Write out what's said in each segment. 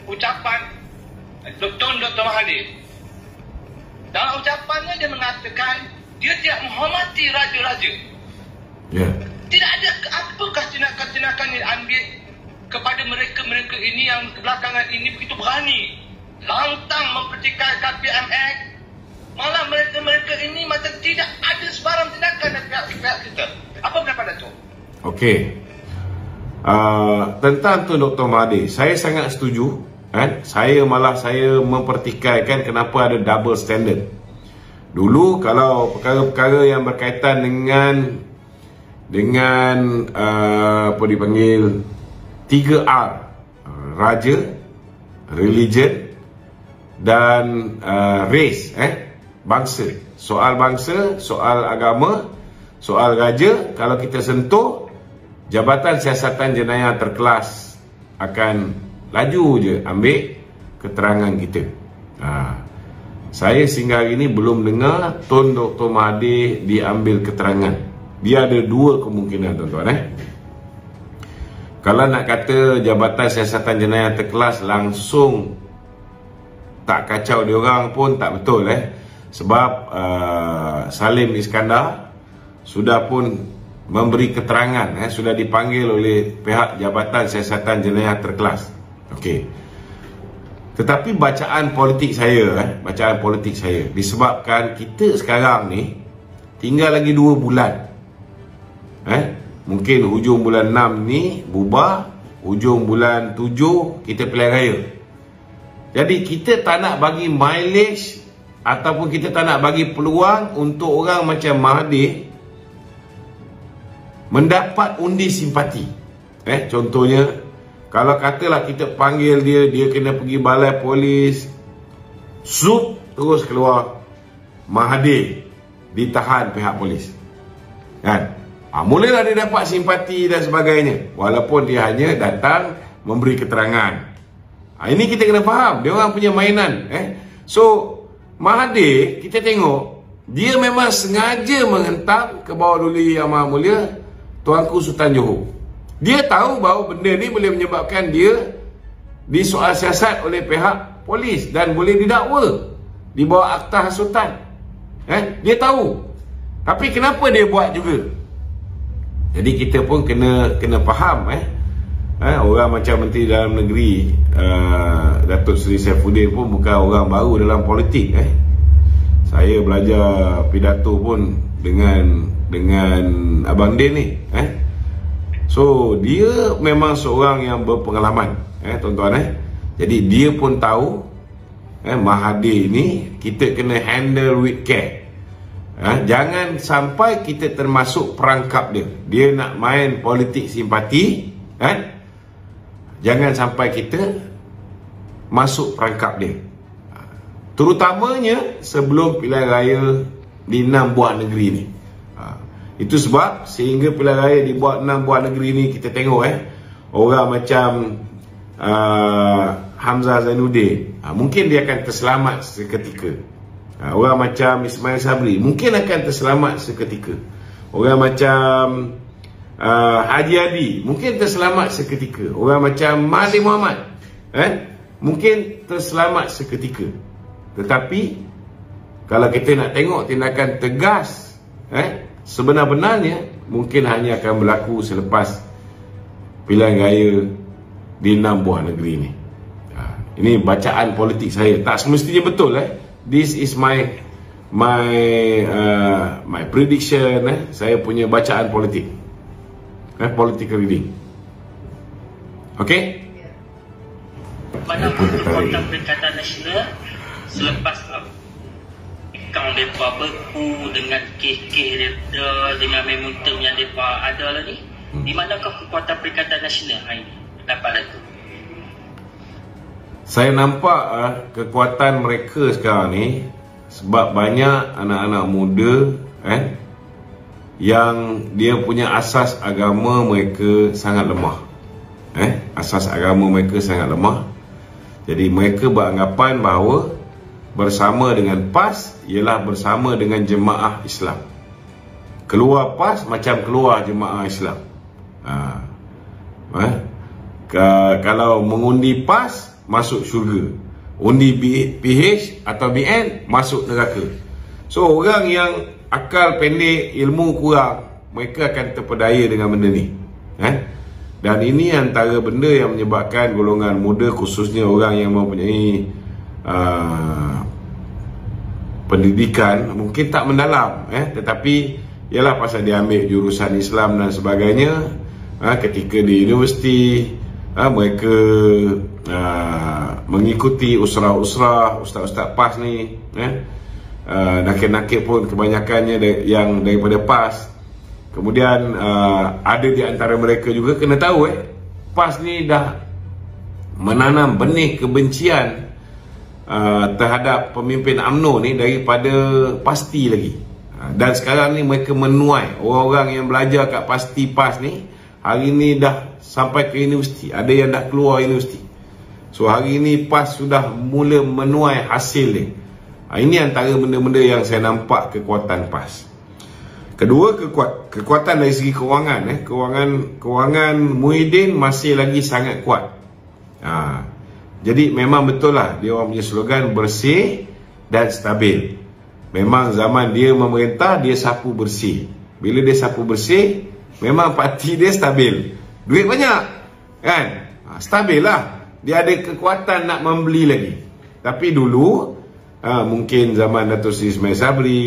ucapan Dr. Mahathir. Dalam ucapannya dia mengatakan dia tidak menghormati raja-raja. Tidak ada apakah tindakan-tindakan yang diambil kepada mereka-mereka ini yang belakangan ini begitu berani lantang mempertikaikan KPMX. Malah mereka-mereka ini macam tidak ada sebarang tindakan dari pihak kita. Apa pendapat Dato'? Okey. Tentang tu Dr. Mahathir, saya sangat setuju. Saya mempertikaikan kenapa ada double standard. Dulu kalau perkara-perkara yang berkaitan dengan apa dipanggil 3R, raja, religion dan race, bangsa. Soal bangsa, soal agama, soal raja, kalau kita sentuh, Jabatan Siasatan Jenayah Terkelas akan laju je ambil keterangan kita. Saya sehingga hari ini belum dengar Tun Dr. Mahathir diambil keterangan. Dia ada dua kemungkinan, tuan-tuan. Kalau nak kata Jabatan Siasatan Jenayah Terkelas langsung tak kacau diorang pun tak betul. Sebab Salim Iskandar sudah pun memberi keterangan, sudah dipanggil oleh pihak Jabatan Siasatan Jenayah Terkelas. Okey. Tetapi bacaan politik saya, disebabkan kita sekarang ni tinggal lagi 2 bulan. Mungkin hujung bulan 6 ni bubar, hujung bulan 7 kita pilihan raya. Jadi kita tak nak bagi mileage ataupun kita tak nak bagi peluang untuk orang macam Mahathir mendapat undi simpati. Contohnya, kalau katalah kita panggil dia kena pergi balai polis, terus keluar Mahathir ditahan pihak polis. Mulalah dia dapat simpati dan sebagainya, walaupun dia hanya datang memberi keterangan. Ini kita kena faham, dia orang punya mainan. So Mahathir, kita tengok dia memang sengaja menghentam ke bawah Duli Yang Maha Mulia Tuanku Sultan Johor. Dia tahu bahawa benda ni boleh menyebabkan dia disoal siasat oleh pihak polis dan boleh didakwa di bawah Akta Hasutan. Dia tahu. Tapi kenapa dia buat juga? Jadi kita pun kena faham. Orang macam Menteri Dalam Negeri Datuk Seri Saifuddin pun bukan orang baru dalam politik. Saya belajar pidato pun dengan Abang Din ni. So dia memang seorang yang berpengalaman, tuan-tuan. Jadi dia pun tahu Mahathir ni kita kena handle with care. Jangan sampai kita termasuk perangkap dia. Dia nak main politik simpati, jangan sampai kita masuk perangkap dia. Terutamanya sebelum pilihan raya di 6 buah negeri ni. Itu sebab sehingga pilihan raya dibuat 6 buah negeri ni, kita tengok orang macam Hamzah Zainuddin, mungkin dia akan terselamat seketika. Orang macam Ismail Sabri mungkin akan terselamat seketika. Orang macam Haji Hadi mungkin terselamat seketika. Orang macam Mahathir Mohamad mungkin terselamat seketika. Tetapi kalau kita nak tengok tindakan tegas, sebenar-benarnya mungkin hanya akan berlaku selepas pilihan raya di 6 buah negeri ni. Ini bacaan politik saya, tak semestinya betul. This is my prediction. Saya punya bacaan politik, political reading. Okey. Pada kekuatan Perikatan Nasional selepas akaun mereka berku dengan kes-kes mereka, dengan momentum yang mereka ada lah ni, di manakah kekuatan Perikatan Nasional hari ini? Pendapat itu saya nampak kekuatan mereka sekarang ni sebab banyak anak-anak muda yang dia punya asas agama mereka sangat lemah. Asas agama mereka sangat lemah. Jadi mereka beranggapan bahawa bersama dengan PAS ialah bersama dengan jemaah Islam. Keluar PAS macam keluar jemaah Islam. Kalau mengundi PAS masuk syurga. Undi PH atau BN masuk neraka. So orang yang akal pendek, ilmu kurang, mereka akan terpedaya dengan benda ni. Dan ini antara benda yang menyebabkan golongan muda, khususnya orang yang mempunyai pendidikan mungkin tak mendalam, tetapi ialah pasal dia ambil jurusan Islam dan sebagainya. Ketika di universiti, mereka mengikuti usrah-usrah ustaz-ustaz PAS ni, nakil-nakil pun kebanyakannya yang daripada PAS. Kemudian ada di antara mereka juga kena tahu PAS ni dah menanam benih kebencian terhadap pemimpin UMNO ni daripada PASTI lagi. Dan sekarang ni mereka menuai orang-orang yang belajar kat PASTI PAS ni, hari ni dah sampai ke universiti, ada yang dah keluar universiti. So hari ni PAS sudah mula menuai hasil ni. Ini antara benda-benda yang saya nampak kekuatan PAS. Kedua, kekuatan dari segi kewangan. Kewangan Muhyiddin masih lagi sangat kuat. Jadi memang betul lah dia orang punya slogan bersih dan stabil. Memang zaman dia memerintah, dia sapu bersih. Bila dia sapu bersih, memang parti dia stabil. Duit banyak, kan? Stabil lah. Dia ada kekuatan nak membeli lagi. Tapi dulu, mungkin zaman Dato' Seri Ismail Sabri,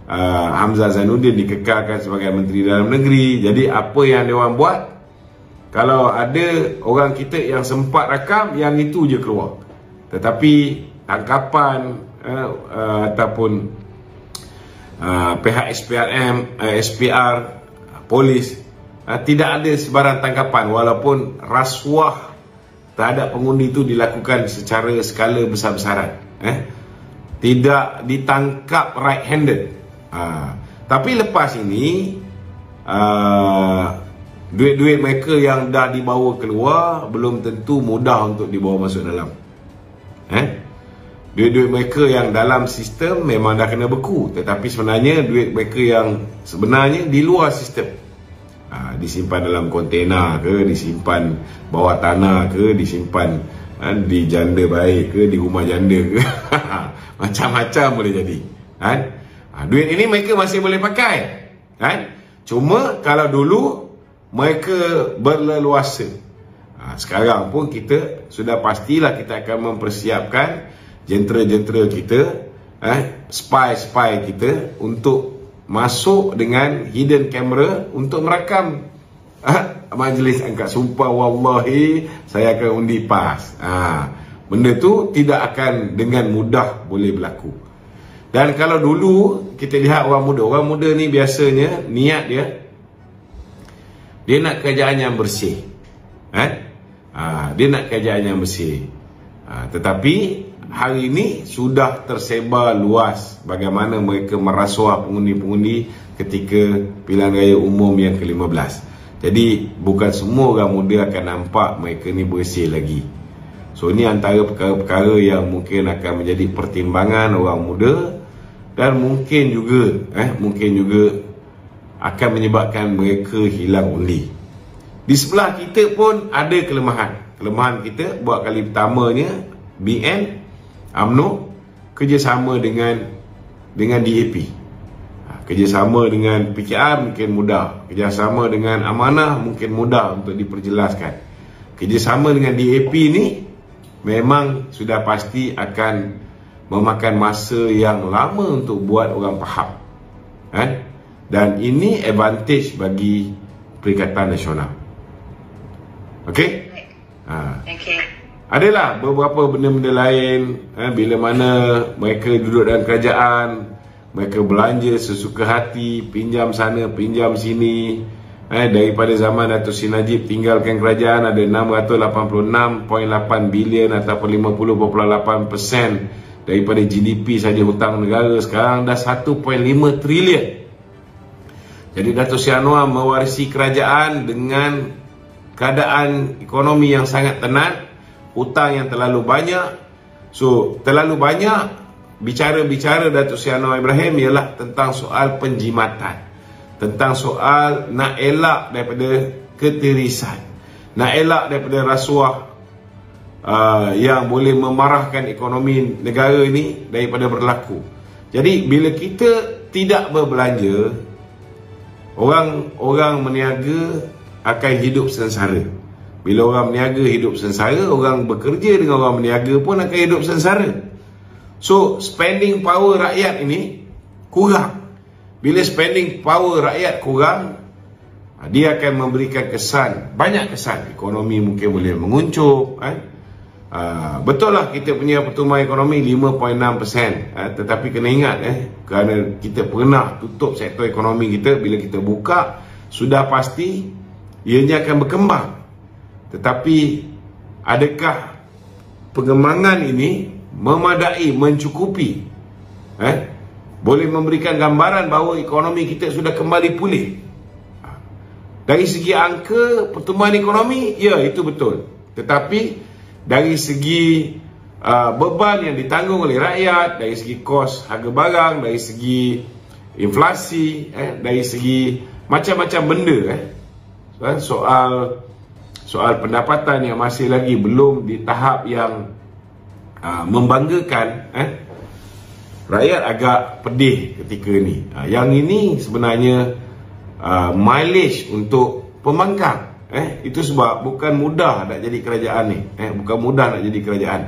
Hamzah Zainuddin dikekalkan sebagai Menteri Dalam Negeri. Jadi apa yang dia orang buat, kalau ada orang kita yang sempat rakam, yang itu je keluar. Tetapi tangkapan ataupun pihak SPR, polis, tidak ada sebarang tangkapan, walaupun rasuah terhadap pengundi itu dilakukan secara skala besar-besaran. Tidak ditangkap right-handed. Tapi lepas ini duit-duit mereka yang dah dibawa keluar belum tentu mudah untuk dibawa masuk dalam. Duit-duit mereka yang dalam sistem memang dah kena beku, tetapi sebenarnya duit mereka yang sebenarnya di luar sistem, disimpan dalam kontena ke, disimpan bawah tanah ke, disimpan di janda baik ke, di rumah janda ke. Macam-macam boleh jadi. Duit ini mereka masih boleh pakai, cuma kalau dulu mereka berleluasa. Sekarang pun kita sudah pastilah kita akan mempersiapkan jentera-jentera kita, spy-spy kita untuk masuk dengan hidden camera untuk merakam majlis angkat sumpah wallahi saya akan undi PAS. Benda tu tidak akan dengan mudah boleh berlaku. Dan kalau dulu kita lihat orang muda ni biasanya niat dia nak kerajaan yang bersih. Dia nak kerajaan yang bersih. Tetapi hari ini sudah tersebar luas bagaimana mereka merasuah pengundi-pengundi ketika pilihan raya umum yang ke-15. Jadi bukan semua orang muda akan nampak mereka ni bersih lagi. So ini antara perkara-perkara yang mungkin akan menjadi pertimbangan orang muda, dan mungkin juga akan menyebabkan mereka hilang undi. Di sebelah kita pun ada kelemahan. Kelemahan kita buat kali pertamanya BN UMNO kerjasama dengan DAP. Kerjasama dengan PKR mungkin mudah, kerjasama dengan Amanah mungkin mudah untuk diperjelaskan. Kerjasama dengan DAP ni memang sudah pasti akan memakan masa yang lama untuk buat orang faham. Dan ini advantage bagi Perikatan Nasional. Okey? Adalah beberapa benda-benda lain, bila mana mereka duduk dalam kerajaan, mereka belanja sesuka hati, pinjam sana, pinjam sini. Daripada zaman Dato' Seri Najib tinggalkan kerajaan, ada 686.8 bilion ataupun 50.8% daripada GDP saja hutang negara. Sekarang dah 1.5 trilion. Jadi Dato' Seri Anwar mewarisi kerajaan dengan keadaan ekonomi yang sangat tenat, hutang yang terlalu banyak. So terlalu banyak bicara-bicara Dato' Seri Anwar Ibrahim ialah tentang soal penjimatan, tentang soal nak elak daripada ketirisan, nak elak daripada rasuah, yang boleh memarahkan ekonomi negara ini daripada berlaku. Jadi bila kita tidak berbelanja, orang meniaga akan hidup sengsara. Bila orang meniaga hidup sengsara, orang bekerja dengan orang meniaga pun akan hidup sengsara. So spending power rakyat ini kurang. Bila spending power rakyat kurang, dia akan memberikan kesan, banyak kesan. Ekonomi mungkin boleh menguncup. Betul lah kita punya pertumbuhan ekonomi 5.6%. Tetapi kena ingat, kerana kita pernah tutup sektor ekonomi kita, bila kita buka, sudah pasti ianya akan berkembang. Tetapi adakah pengembangan ini memadai, mencukupi? Boleh memberikan gambaran bahawa ekonomi kita sudah kembali pulih. Dari segi angka pertumbuhan ekonomi, ya, itu betul. Tetapi dari segi beban yang ditanggung oleh rakyat, dari segi kos harga barang, dari segi inflasi, dari segi macam-macam benda, soal pendapatan yang masih lagi belum di tahap yang membanggakan, rakyat agak pedih ketika ini. Yang ini sebenarnya mileage untuk pembangkang. Itu sebab bukan mudah nak jadi kerajaan ni. Bukan mudah nak jadi kerajaan.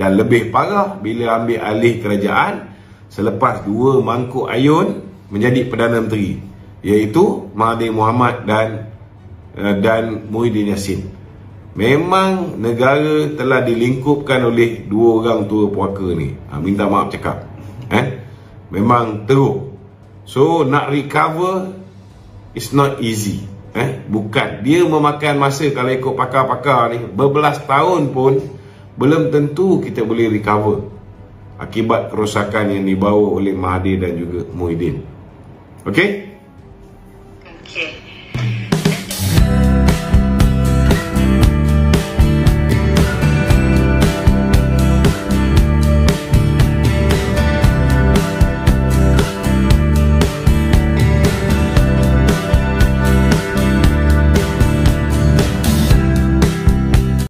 Dan lebih parah bila ambil alih kerajaan selepas 2 mangkuk ayun menjadi Perdana Menteri, iaitu Mahathir Mohamad dan Muhyiddin Yassin. Memang negara telah dilingkupkan oleh 2 orang tua puaka ni. Minta maaf cakap. Memang teruk. So nak recover it's not easy. Bukan. Dia memakan masa, kalau ikut pakar-pakar ni, berbelas tahun pun belum tentu kita boleh recover akibat kerosakan yang dibawa oleh Mahathir dan juga Muhyiddin. Okey?